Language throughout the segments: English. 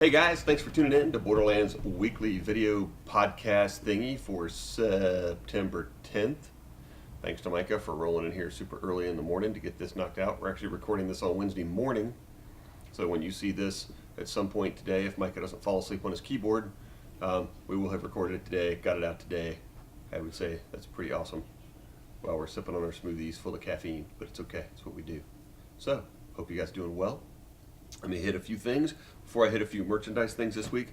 Hey guys, thanks for tuning in to Borderlands weekly video podcast thingy for September 10th. Thanks to Micah for rolling in here super early in the morning to get this knocked out. We're actually recording this on Wednesday morning, so when you see this at some point today, if Micah doesn't fall asleep on his keyboard, we will have recorded it today, got it out today. I would say that's pretty awesome while we're sipping on our smoothies full of caffeine, but it's okay, it's what we do. So, hope you guys are doing well. Let me hit a few things before I hit a few merchandise things this week.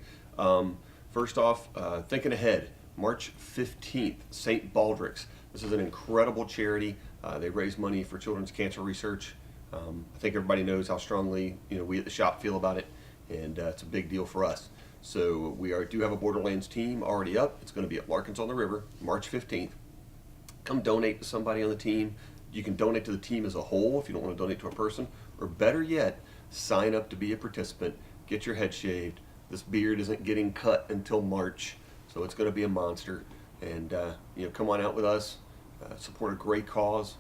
First off, thinking ahead, March 15th, St. Baldrick's. This is an incredible charity. They raise money for children's cancer research. I think everybody knows how strongly we at the shop feel about it, and it's a big deal for us. So we do have a Borderlands team already up. It's going to be at Larkins on the River, March 15th. Come donate to somebody on the team. You can donate to the team as a whole if you don't want to donate to a person, or better yet, sign up to be a participant, get your head shaved. This beard isn't getting cut until March, so it's going to be a monster. And come on out with us, support a great cause,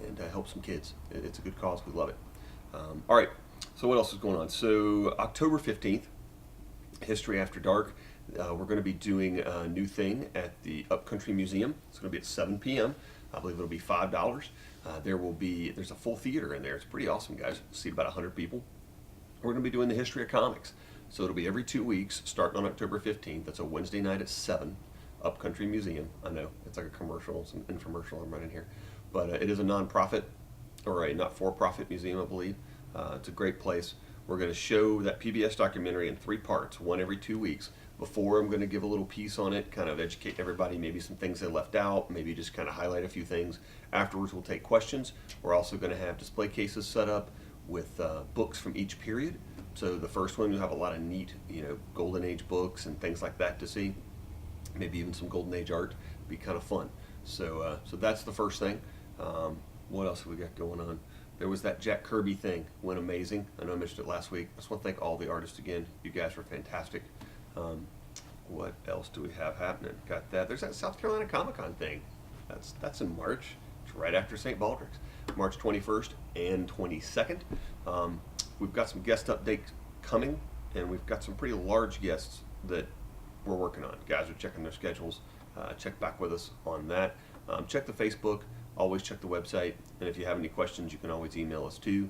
and help some kids. It's a good cause, we love it. All right, so what else is going on? So October 15th, History After Dark. We're going to be doing a new thing at the Upcountry Museum. It's going to be at 7 p.m. I believe it'll be $5. There's a full theater in there. It's pretty awesome, guys. See about 100 people. We're going to be doing the history of comics. So it'll be every 2 weeks, starting on October 15th. That's a Wednesday night at 7, Upcountry Museum. I know, it's like a commercial, some infomercial I'm running here. But it is a non-profit, or a not-for-profit museum, I believe. It's a great place. We're going to show that PBS documentary in 3 parts, one every 2 weeks. Before, I'm going to give a little piece on it, kind of educate everybody, maybe some things they left out, maybe just kind of highlight a few things. Afterwards, we'll take questions. We're also going to have display cases set up with books from each period. So the first one, you'll have a lot of neat, Golden Age books and things like that to see. Maybe even some Golden Age art. Be kind of fun. So that's the first thing. What else have we got going on? There was that Jack Kirby thing. Went amazing. I know I mentioned it last week. I just want to thank all the artists again. You guys were fantastic. What else do we have happening? Got that. There's that South Carolina Comic-Con thing. That's in March. It's right after St. Baldrick's. March 21st and 22nd. We've got some guest updates coming, and we've got some pretty large guests that we're working on. Guys are checking their schedules. Check back with us on that. Check the Facebook. Always check the website. And if you have any questions, you can always email us too.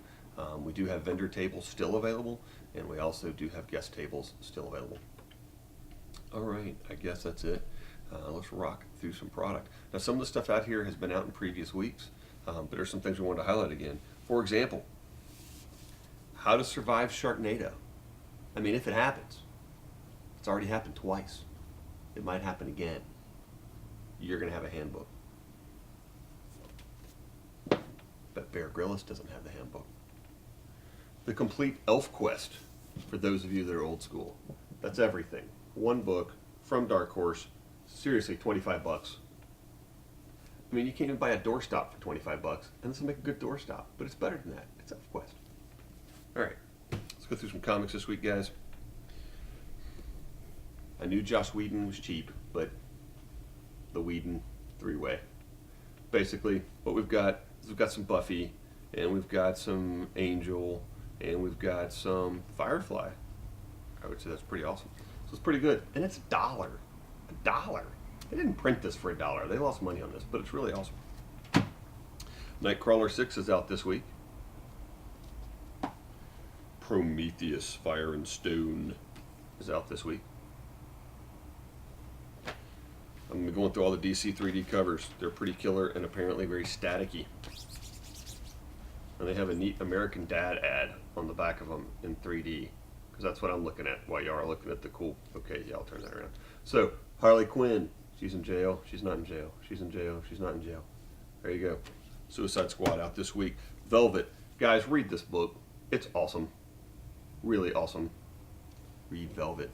We do have vendor tables still available, and we also do have guest tables still available. All right, I guess that's it. Let's rock through some product. Now, some of the stuff out here has been out in previous weeks, but there's some things we wanted to highlight again. For example, how to survive Sharknado. I mean, if it happens, it's already happened twice. It might happen again. You're going to have a handbook. But Bear Grylls doesn't have the handbook. The complete Elf Quest, for those of you that are old school. That's everything. One book from Dark Horse. Seriously, 25 bucks. I mean, you can't even buy a doorstop for 25 bucks, and this will make a good doorstop, but it's better than that. It's Elf Quest. All right, let's go through some comics this week, guys. I knew Joss Whedon was cheap, but the Whedon 3-way. Basically, what we've got is we've got some Buffy, and we've got some Angel, and we've got some Firefly. I would say that's pretty awesome. So it's pretty good, and it's $1. $1. They didn't print this for $1. They lost money on this, but it's really awesome. Nightcrawler 6 is out this week. Prometheus, Fire and Stone is out this week. I'm going through all the DC 3D covers. They're pretty killer and apparently very staticky. And they have a neat American Dad ad on the back of them in 3D. Because that's what I'm looking at while y'all are looking at the cool... Okay, yeah, I'll turn that around. So, Harley Quinn. She's in jail. She's not in jail. She's in jail. She's not in jail. There you go. Suicide Squad out this week. Velvet. Guys, read this book. It's awesome. Really awesome. Read Velvet.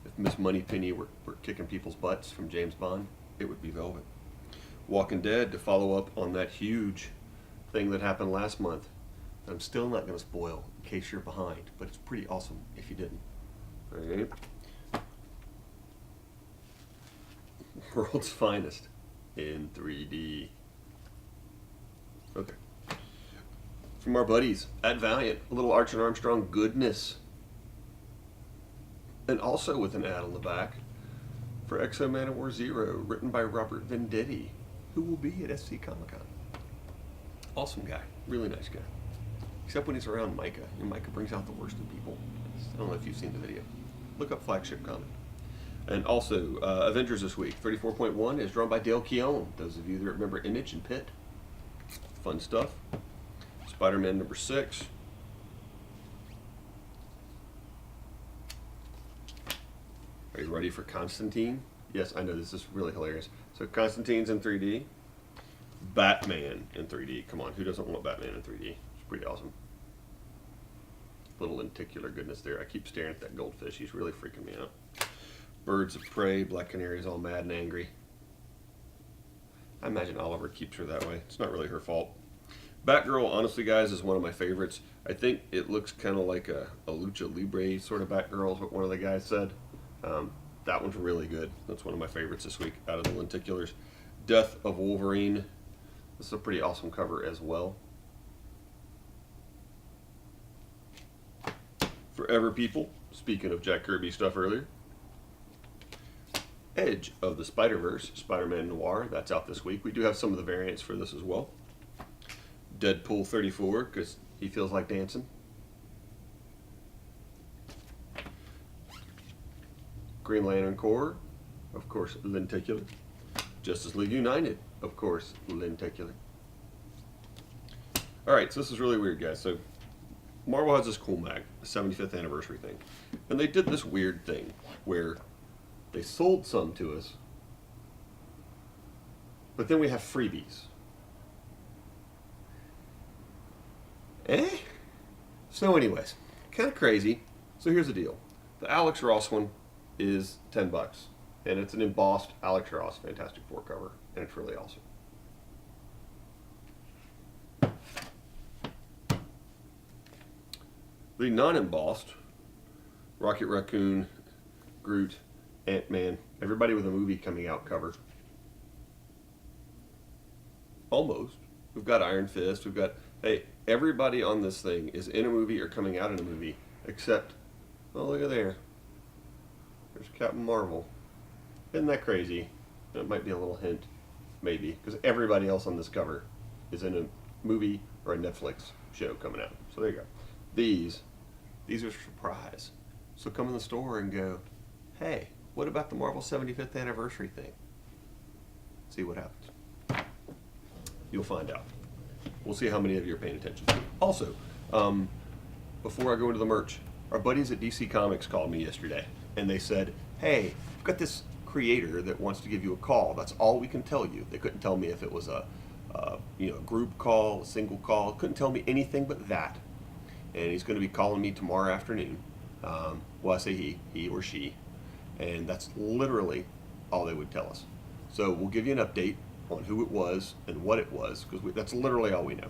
If Miss Moneypenny were kicking people's butts from James Bond, it would be Velvet. Walking Dead, to follow up on that huge thing that happened last month. I'm still not going to spoil in case you're behind, but it's pretty awesome if you didn't. All right. World's Finest in 3D. Okay. From our buddies at Valiant, a little Arch and Armstrong goodness. And also with an ad on the back for X-O Manowar Zero, written by Robert Venditti, who will be at SC Comic-Con. Awesome guy, really nice guy. Except when he's around Micah. And Micah brings out the worst in people. I don't know if you've seen the video. Look up Flagship Comic. And also, Avengers this week, 34.1 is drawn by Dale Keown. Those of you that remember Image and Pitt. Fun stuff. Spider-Man number 6. Are you ready for Constantine? Yes, I know this is really hilarious. So Constantine's in 3D. Batman in 3D. Come on, who doesn't want Batman in 3D? It's pretty awesome. Little lenticular goodness there. I keep staring at that goldfish. He's really freaking me out. Birds of Prey. Black Canary's all mad and angry. I imagine Oliver keeps her that way. It's not really her fault. Batgirl, honestly, guys, is one of my favorites. I think it looks kind of like a Lucha Libre sort of Batgirl is what one of the guys said. That one's really good. That's one of my favorites this week out of the lenticulars. Death of Wolverine. This is a pretty awesome cover as well. Forever People. Speaking of Jack Kirby stuff earlier. Edge of the Spider-Verse, Spider-Man Noir. That's out this week. We do have some of the variants for this as well. Deadpool 34, because he feels like dancing. Green Lantern Corps, of course, lenticular. Justice League United, of course, lenticular. Alright, so this is really weird, guys. So, Marvel has this cool mag, the 75th anniversary thing. And they did this weird thing where they sold some to us, but then we have freebies. So anyways, kind of crazy. So here's the deal. The Alex Ross one is $10, and it's an embossed Alex Ross Fantastic Four cover, and it's really awesome. The non-embossed Rocket Raccoon, Groot, Ant-Man, everybody with a movie coming out cover. Almost. We've got Iron Fist, we've got, hey, everybody on this thing is in a movie or coming out in a movie, except, oh, look at there. There's Captain Marvel. Isn't that crazy? That might be a little hint, maybe, because everybody else on this cover is in a movie or a Netflix show coming out. So there you go. These are a surprise. So come in the store and go, hey, what about the Marvel 75th anniversary thing? See what happens. You'll find out. We'll see how many of you are paying attention. Also, before I go into the merch, our buddies at DC Comics called me yesterday, and they said, hey, we've got this creator that wants to give you a call. That's all we can tell you. They couldn't tell me if it was a group call, a single call. Couldn't tell me anything but that. And he's going to be calling me tomorrow afternoon. Well, I say he or she. And that's literally all they would tell us. So we'll give you an update on who it was and what it was, because that's literally all we know.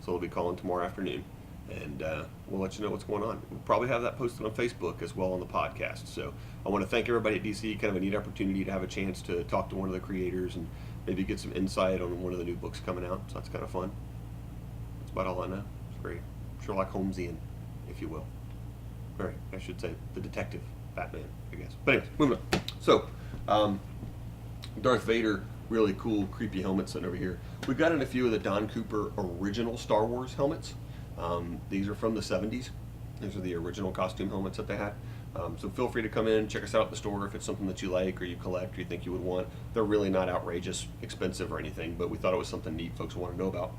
So we'll be calling tomorrow afternoon, and we'll let you know what's going on. We'll probably have that posted on Facebook as well on the podcast. So I want to thank everybody at DC. Kind of a neat opportunity to have a chance to talk to one of the creators and maybe get some insight on one of the new books coming out. So that's kind of fun. That's about all I know. It's great. Sherlock Holmesian, if you will. All right, I should say the detective Batman, I guess. But anyways, moving on. So, Darth Vader, really cool, creepy helmet sitting over here. We've got in a few of the Don Cooper original Star Wars helmets. These are from the 70s. These are the original costume helmets that they had. So feel free to come in, check us out at the store if it's something that you like or you collect or you think you would want. They're really not outrageous, expensive or anything, but we thought it was something neat folks want to know about.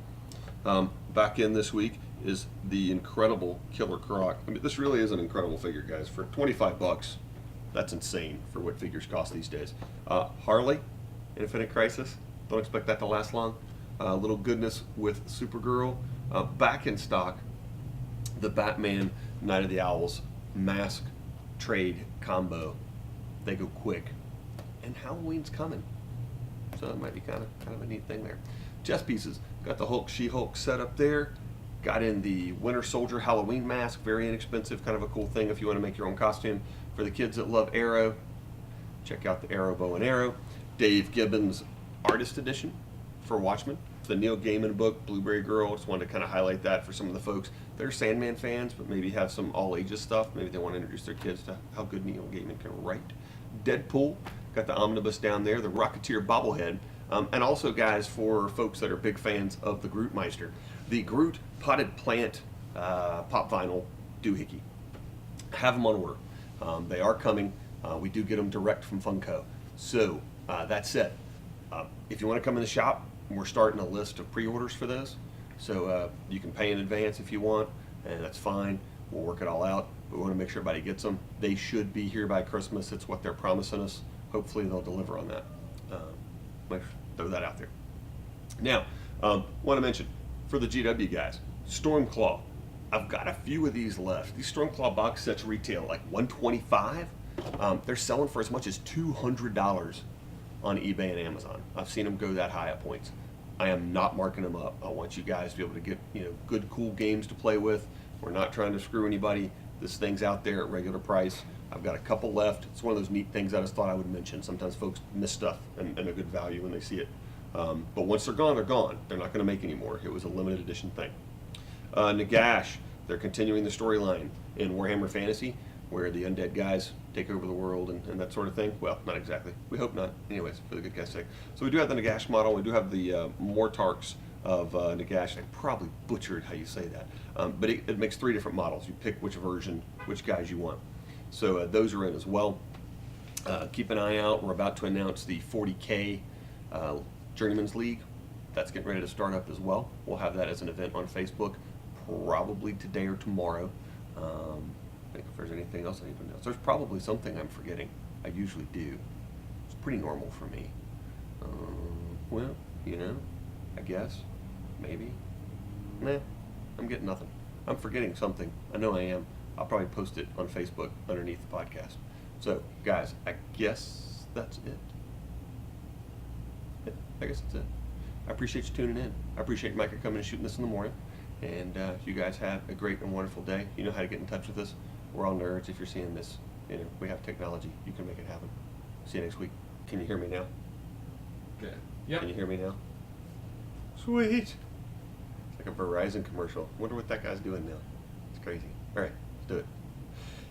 Back in this week is the incredible Killer Croc. I mean, this really is an incredible figure, guys. For $25, that's insane for what figures cost these days. Harley, Infinite Crisis. Don't expect that to last long. Little goodness with Supergirl. Back in stock, the Batman Night of the Owls mask trade combo. They go quick, and Halloween's coming, so it might be kind of a neat thing there. Chess pieces. Got the Hulk, She-Hulk set up there. Got in the Winter Soldier Halloween mask, very inexpensive, kind of a cool thing if you want to make your own costume. For the kids that love Arrow, check out the Arrow Bow and Arrow. Dave Gibbons Artist Edition for Watchmen. The Neil Gaiman book, Blueberry Girl. Just wanted to kind of highlight that for some of the folks they're Sandman fans, but maybe have some all ages stuff. Maybe they want to introduce their kids to how good Neil Gaiman can write. Deadpool, got the omnibus down there, the Rocketeer bobblehead, and also, guys, for folks that are big fans of the Grootmeister, the Groot potted plant pop vinyl doohickey. Have them on order. They are coming. We do get them direct from Funko. So that said, if you want to come in the shop, we're starting a list of pre-orders for those. So you can pay in advance if you want, and that's fine. We'll work it all out. We want to make sure everybody gets them. They should be here by Christmas. It's what they're promising us. Hopefully they'll deliver on that. Throw that out there. Now, want to mention, for the GW guys, Stormclaw. I've got a few of these left. These Stormclaw box sets retail like $125. They're selling for as much as $200 on eBay and Amazon. I've seen them go that high at points. I am not marking them up. I want you guys to be able to get good, cool games to play with. We're not trying to screw anybody. This thing's out there at regular price. I've got a couple left. It's one of those neat things I just thought I would mention. Sometimes folks miss stuff and a good value when they see it. But once they're gone, they're gone. They're not going to make any more. It was a limited edition thing. Nagash, they're continuing the storyline in Warhammer Fantasy, where the undead guys take over the world and that sort of thing. Well, not exactly. We hope not. Anyways, for the good guy's sake. So we do have the Nagash model. We do have the Mortarks of Nagash. I probably butchered how you say that. But it makes 3 different models. You pick which version, which guys you want. So those are in as well. Keep an eye out. We're about to announce the 40K Journeyman's League. That's getting ready to start up as well. We'll have that as an event on Facebook probably today or tomorrow. I think if there's anything else I need to announce. There's probably something I'm forgetting. I usually do. It's pretty normal for me. Well, I guess. Maybe. Nah, I'm getting nothing. I'm forgetting something. I know I am. I'll probably post it on Facebook underneath the podcast. So, guys, I guess that's it. Yeah, I guess that's it. I appreciate you tuning in. I appreciate Micah coming and shooting this in the morning. And you guys have a great and wonderful day. You know how to get in touch with us. We're all nerds. If you're seeing this, we have technology. You can make it happen. See you next week. Can you hear me now? Good. Yep. Can you hear me now? Sweet. It's like a Verizon commercial. Wonder what that guy's doing now. It's crazy. All right, let's do it.